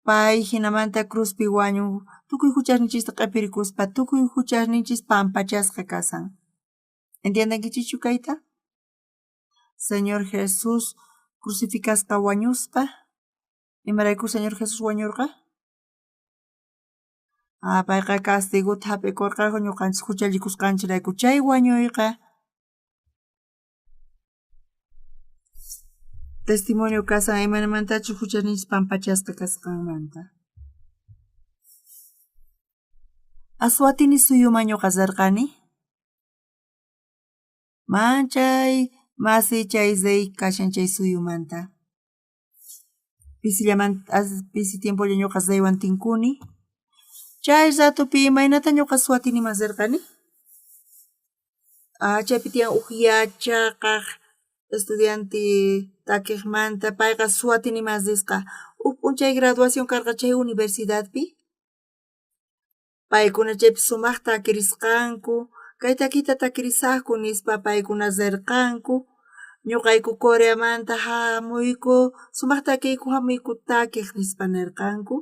pay hinamanta cruzpi wañun tukuy huchasninchista q'ipirikuspa tukuy huchasninchis pampachasqa kasan entiendankichichu kayta Señor Jesús crucificasqa wañuspa imarayku Señor Jesús wañurqa payqa castiguta hap'ikurqa ñuqanchis huchallikusqanchirayku chay wañuyqa testimonio kasan imamantachu huchasninchis pampachasqa kasqanmanta aswatini suyuman ñuqa sarqani manchay masi chay zey kashan chay suyumanta pisi tiempolla ñuqa zeywan tinkuni chay ratupi imaynata ñuqa Suatiniman sarqani chaypi tiyan huk yachaqaq estudiante takiqmanta payqa Suatiniman risqa huk p'unchay graduación karqa chay universidadpi paykuna chaypi sumaq takirisqanku kay takita takirisaqku nispa paykuna sirqanku ñuqayku Coreamanta hamuyku sumaq takiyku hamuyku takiq nispa nirqanku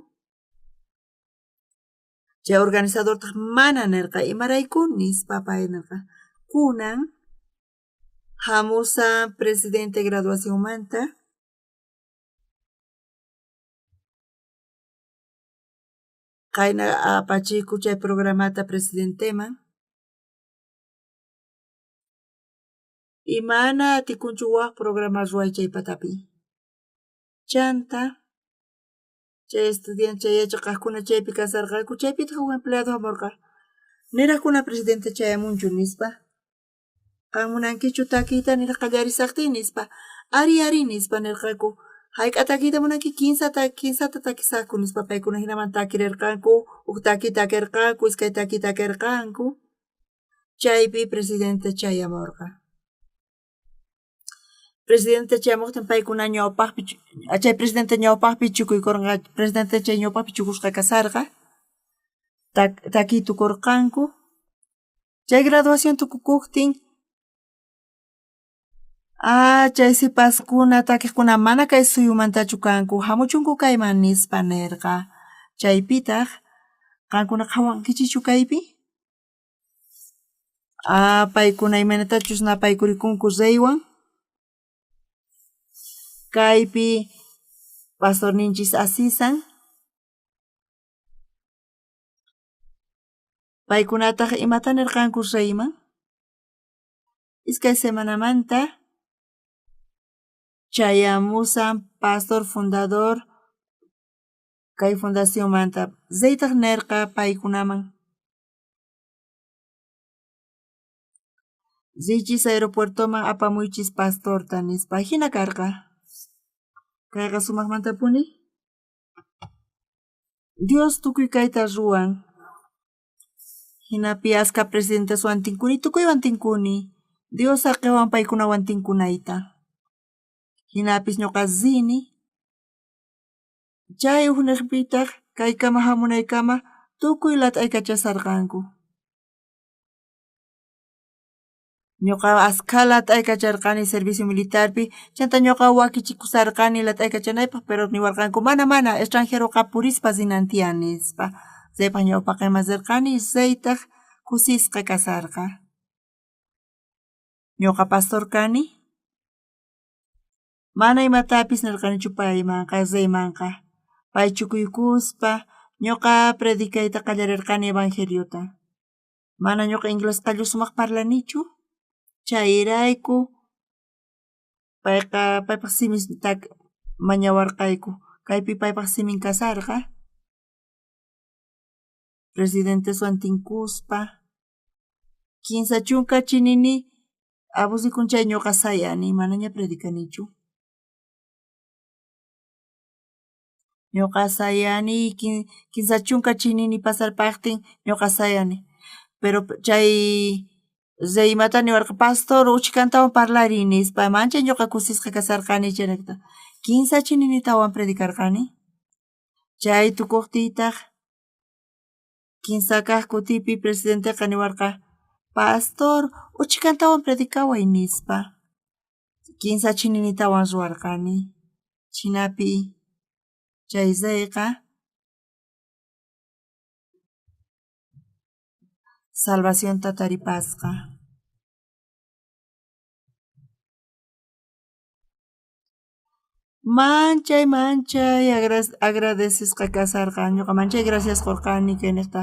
chay organizadortaq mana nirqa imarayku nispa pay nirqa kunan hamusa presidente graduacionmanta qayna apachiyku chay programata presidenteman imana atikunchu waq programa ruway chay patapi chanta chay estudiante chay yachaqaqkuna chaypi kasarqaku chaypita huk empleado hamurqa niraqkuna presidente chayamunchu nispa qan munankichu takiyta niraq qallarisaqti nispa ari nispa nirqaku hayk'a takiyta munanki 15ta takisaqku nispa paykuna hinaman takirirqanku huk taki takirqanku iskay taki takirqanku chaypi presidente chayamurqa presidente chayamuqtin paykuna ñawpaqpi chay presidente ñawpaqpi chukuykurqa presidente chay ñawpaqpi chukushqa kasarqa takitukurqanku chay graduación tukukuqtin chay sipaskuna takiqkuna mana kay suyumantachu kanku hamuchunku kayman nispa nirqa chaypitaq qankuna qhawankichichu kaypi paykuna imanatachus napaykurikunku reywan kaypi pastorninchis asisan paykunataq imata nirqanku reyman iskay semanamanta chayamusan pastor fundador kay fundacionmanta zeytaq nirqa paykunaman ziychis aeropuertoman apamuychis pastorta nispa hina karqa kayqa sumaqmantapuni Dios tukuy kayta ruwan hinapi aska presidente wantinkuni tukuywan tinkuni Dios saqiwan paykunawan tinkunayta hinapis ñuqa zini chay hunaqpitaq kaykama hamunaykama tukuy lat'aykachasarqanku ñuqa askha lat'aykacharqani servicio militarpi chanta ñuqa wakichikusarqani lat'aykachanaypaq pero niwarqanku mana extranjeroqa purispa zinantiyan nispa zaypaq ñawpaqa imasirqani zeytaq kusisqa kasarqa ñuqa pastor kani mana imatapis nirqanichu paymanqa zeymanqa pay chukuykuspa ñuqa predicayta qallarirqani evangeliota. Mana ñuqa inglés qallusumaq parlanichu. Chayrayku paypaq simista mañawarqayku. Kaypi paypaq simin kasarqa. Presidente suantinkuspa. Kinsa chunka chinini abusikun chay ñuqa sayani manaña predicanichu. Ñuqa sayani kinsa chunka chinini pasarpaqtin ñuqa sayani. Pero chay imatani warqa pastor uchikantawan parlari nispa mancha ñuqa kusisqa kasarqani chaynakta. Kinsa chininitawan predicarqani. Chay tukuqtiytaq kinsa kaq kutipi presidenteqa niwarqa pastor uchikantawan predicaway nispa. Kinsa chininitawan ruwarqani. Chinapi chay zayqa salvación tataripasqa. Manchay agradecesqa kasarqa. Ñuqa manchay gracias qurqani kaynaqta.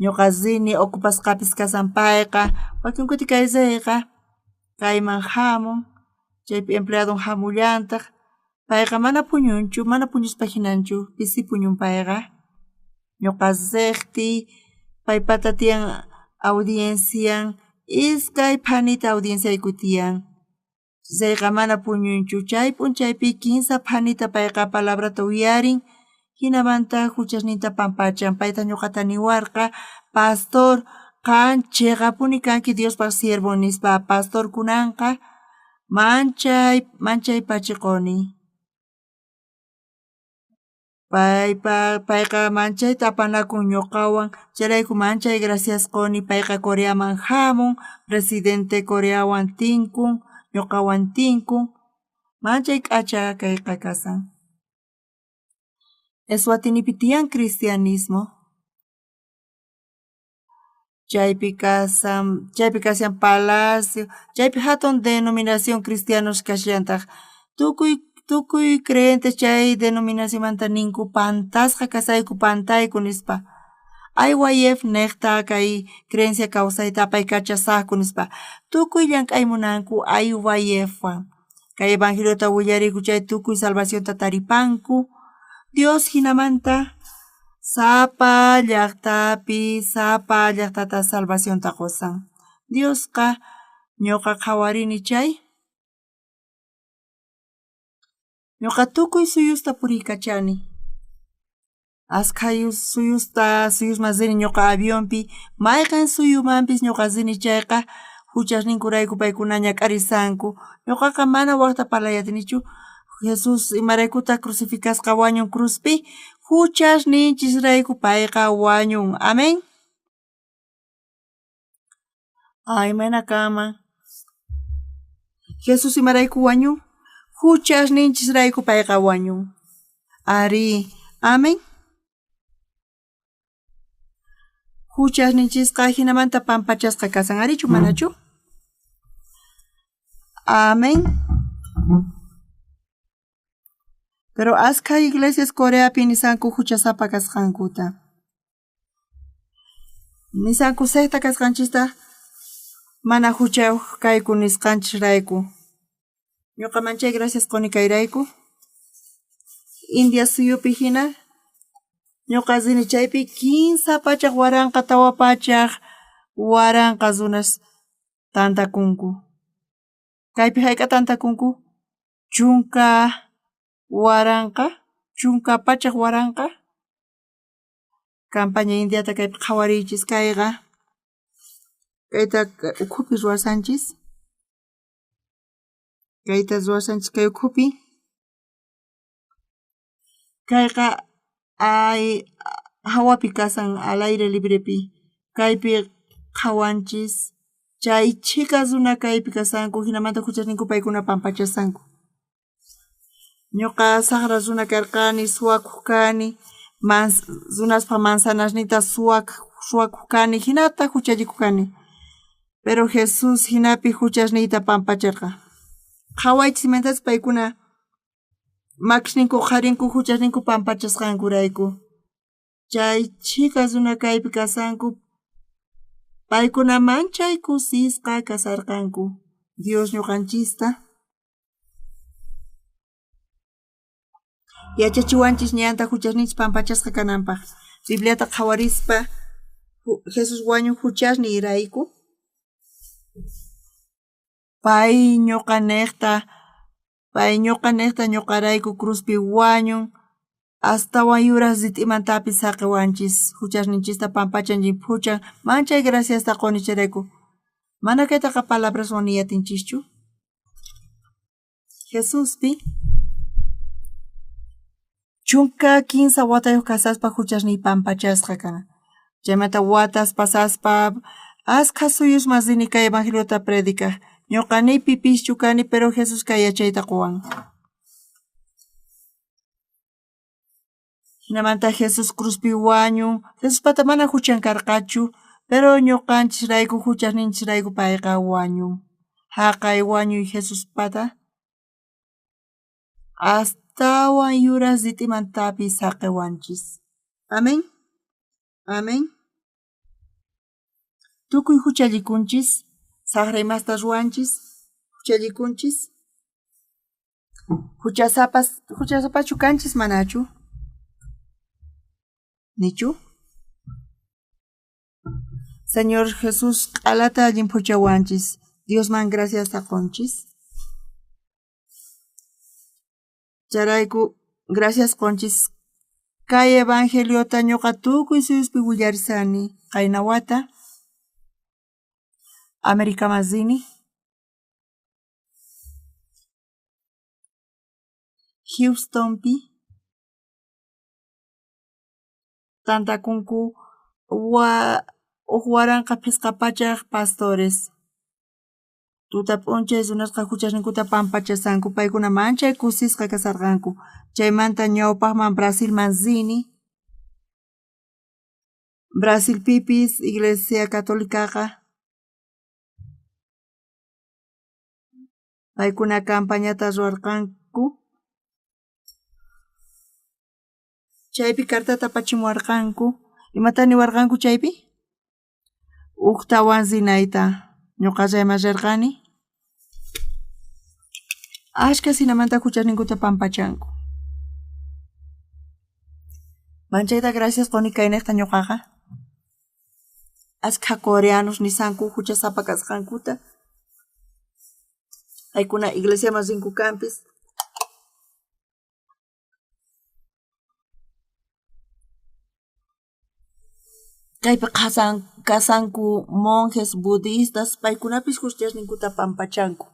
Ñuqa zini ocupasqapis kasan payqa. Wakin kuti kay zayqa kayman hamun. Chaypi empleadon hamullantaq. Payqa mana puñunchu, mana puñuspa hinanchu. Pisi puñun payqa. Ñuqa zayqti paypata tiyan audiencian. Iskay phanita audienciayku tiyan. Zayqa mana puñunchu. Chay p'unchaypi kinsa phanita payqa palabrata uyarin. Hinamanta huchasninta pampachan. Payta ñuqata niwarqa pastor qan chiqapuni kanki Diospaq siervo nispa pastor kunanqa manchay pachiquni. Payqa manchayta apanakun ñuqawan. Chayrayku manchay gracias quni. Payqa Coreaman hamun. Presidente Coreawan tinkun. Ñuqawan tinkun. Manchay k'acha kayqa kasan. Eswatinipi tiyan cristianismo. Chaypi kasan palacio. Chaypi hatun denominación cristianos kashllantaq. Tukuy creyentes chay denominación manta ninku pantasqa kasayku pantayku nispa. IYF neqta kay creencia kawsayta apay kachasaqku nispa. Tukuy llank'ay munanku IYF wan. Kay evangeliota willariku chay tukuy salvacionta taripanku. Dios hinamanta sapa llaqtata salvacionta qosan. Diosqa ñuqa qhawarini chay. Ñuqa tukuy suyusta puriykachani. Askhay suyusman zini ñuqa avionpi. Mayqan suyumanpis ñuqa zini chayqa huchasninkurayku paykuna ñak'arisanku. Ñuqaqa mana waqta parlayatinichu. Jesus imaraykuta crucificasqa wañun cruzpi. Huchasninchisrayku payqa wañun. Amén. Ay mana kama. Jesus imarayku wañun. Huchasninchisrayku payqa wañun. Ari. Amén. Huchasninchisqa hinamanta pampachasqa kasan arichu manachu. Amén. Pero askha iglesias Coreapi nisanku huchasapa kasqankuta. Nisanku sekta kasqanchista mana huchayuq kayku nisqanchisrayku. Ñuqa manchay gracias quni kayrayku. India suyupi hina ñuqa zini chaypi 15 pachaq waranqa tawa pachaq waranqa zunas tantakunku. Kaypi hayqa tantakunku chunka waranqa, chunka pachaq waranqa. Campaña Indiata kaypi qhawariychis kayqa. Kayta ukhupi ruwasanchis. Kayta ruwasanchis kay ukhupi. Kayqa hawapi kasan al aire librepi. Kaypi qhawanchis. Chay chika zuna kaypi kasanku hinamanta huchasninku paykuna pampachasanku. Ñuqa saqra zuna karqani, suwakuq kani, zunaspa manzanasnita suwakuq kani, hinata huchallikuq kani. Pero Jesus hinapi huchasniyta pampacharqa. Qhawaychis imantas paykuna makisninku qarinku huchasninku pampachasqankurayku. Chay chicas una kaypi kasanku paykunaman chay kusisqa kasarqanku Dios ñuqanchista yachachiwanchis ñanta huchasninchis pampachasqa kananpaq Bibliata qhawarispa Jesus wañuq huchasni irayku pay ñuqa ñuqarayku cruzpi wañun astawan yuras sit'imantapis saqiwanchis huchasninchista pampachanchik huchan manchay graciasta qonichirayku mana kaytaqa palabras niyatinchikchu Jesuspi chunka 15 watayuq kasaspa huchasniy pampachasqa kana chaymanta watas pasaspa asqa suyus masini kay evangeliota predikaq ñuqaniypipischu kani pero Jesus kayachayta quwan hinamanta Jesus cruzpi wañun Jesuspata mana huchan karqachu pero ñuqanchisrayku huchasninchisrayku payqa wañun haqay wañuy Jesuspata astawan yuras sit'imantapis saqiwanchis amén amén tukuy huchallikunchis saqraymasta ruwanchis huchallikunchis huchasapachu kanchis manachu nichu Señor Jesús q'alata allin phuchawanchis Diosman gracias qonchis charayku gracias qonchis kay evangeliota ñuqa tukuy suyuspi willarisani qayna wata América Mazini Houstonpi tantakunku waranqa phisqapachaq pastores tuta p'unchay runasqa huchasninkuta pampachasanku paykuna manchay kusisqa kasarqanku chaymanta ñawpaqman Brasil Manzini Brasilpipis Iglesia Catolicaqa paykuna campañata ruwarqanku chaypi kartata apachimuwarqanku imata niwarqanku chaypi uqtawan zinayta ñuqa llamasharqani ashka sinamanta huchasninkuta pampachanku manchayta gracias qoni kaynaqta ñuqaqa ashka coreanos nisanku huchasapa kasqankuta paykuna iglesia masinku kanpis kaypi kasanku monjes budistas paykunapis huchasninkuta pampachanku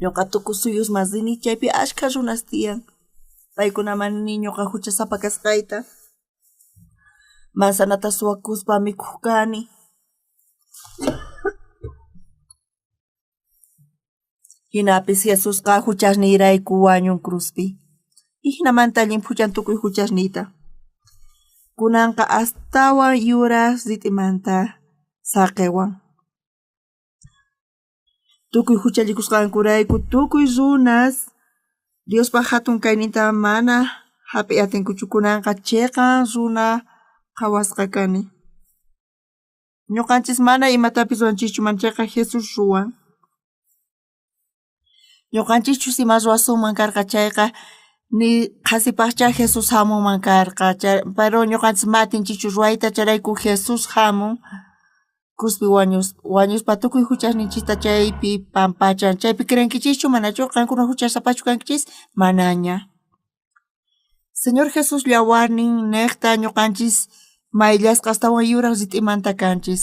ñuqa tukuy suyus masini chaypi ashka runas tiyan paykunamani ñuqa huchasapa kasqayta manzanata suwakuspa mikuq kani hinapis Jesusqa huchasniyrayku wañun cruzpi hinamanta allin phuchan tukuy huchasniyta kunanqa astawan yuras sit'imanta saqiwan tukuy huchallikusqankurayku tukuy runas Diospa hatun kayninta mana hapi atinkuchu kunanqa chiqan runa qhawasqa kani ñuqanchis mana imatapis ruwanchischu manchayqa Jesus ruwan ñuqanchikchus ima ruwasunman karqa chayqa ni qhasipaqcha Jesus hamunman karqa pero ñuqanchis matinchikchu ruwayta charayku Jesus hamun cruzpi wañuspa tukuy huchasninchista chaypi pampachan chaypi creyankichischu manachu qankuna huchasapachu kankichis manaña Señor Jesus llawarnin niqta ñuqanchis mayllasqa astawan yuraq sit'imanta kanchis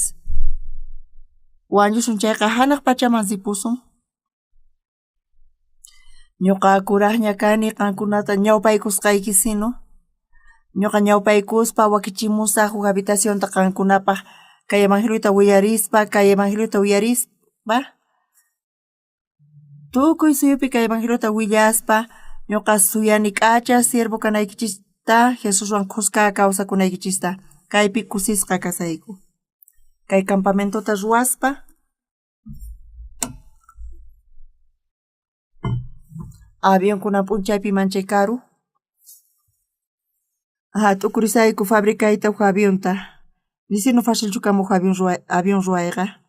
wañusun chayqa hanaq pachaman sipusun ñuqa kuraqña kani qankunata ñawpaykusqayki sino ñuqa ñawpaykuspa wakichimusaq huk habitacionta qankunapaq kay evangeliota willarispa tukuy suyupi kay evangeliota willaspa ñuqa suyani k'acha siervo kanaykichista Jesuswan qusqa kawsakunaykichista kaypi kusisqa kasayku kay campamentota ruwaspa avionkuna p'unchaypi manchay karu Tukurisayku fabricayta avionta. Dicino fácil chukamo avión ruayqa.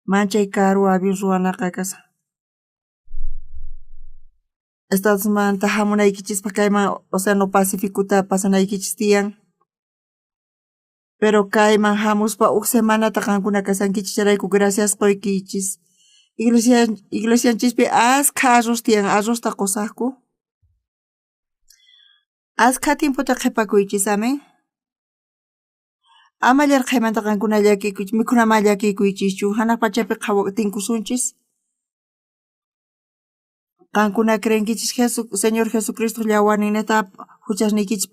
Manchay caro avión ruanaqa kasa. Estados manta hamunaykichispa kayman Océano Pacíficota pasanaykichis tiyan. Pero kayman hamuspa semanata qankuna kasankichis charayku gracias qoykichis. Iglesianchispi askha arroz tiyan arrozta qusaqku. Askha tiemputa qhipakuychis amen. Amallar qaymanta qankuna llakikuychis mikhunama llakikuychischu hanaq pachapi tinkusunchis. Qankuna creenkichis Señor Jesucristo llawarninata huchasnikichis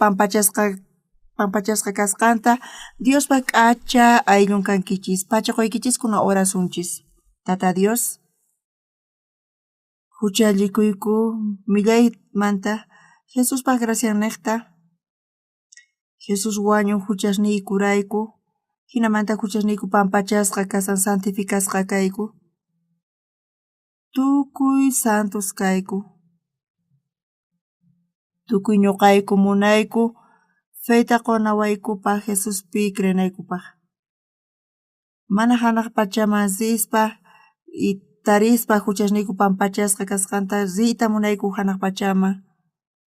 pampachasqa kasqanta Diospa k'acha ayllun kankichis pacha qoykichiskuna orasunchis. Tata Dios huchallikuyku millaymanta Jesuspa gracia niqta Jesus wañun huchasniykurayku hinamanta huchasniyku pampachasqa kasan santificasqa kayku. Tukuy santos kayku. Tukuy ñuqayku munayku feyta qunawaykupa Jesuspi crenaykupaq. Mana hanaq pachaman sispa y tarispa huchasniyku pampachasqa kasqanta riyta munayku hanaq pachaman.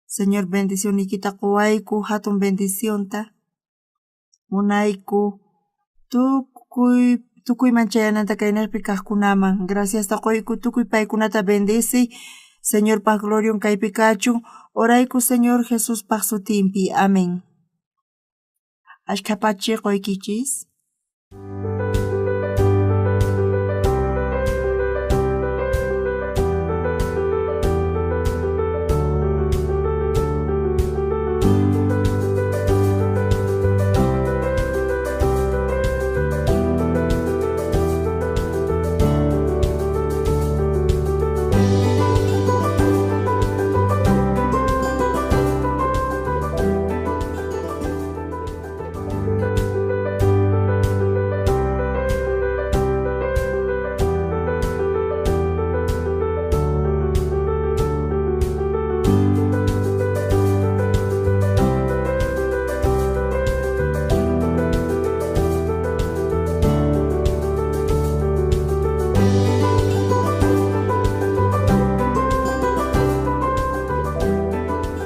Señor bendicionikita quwayku hatun bendicionta munayku tukuyman chayananta kaynaqpi kaqkunaman graciasta qoyku tukuy paykunata bendici Señor paq glorion kaypi kachun orayku Señor Jesus paq sutinpi amén. Ashkha pachi qoykichis.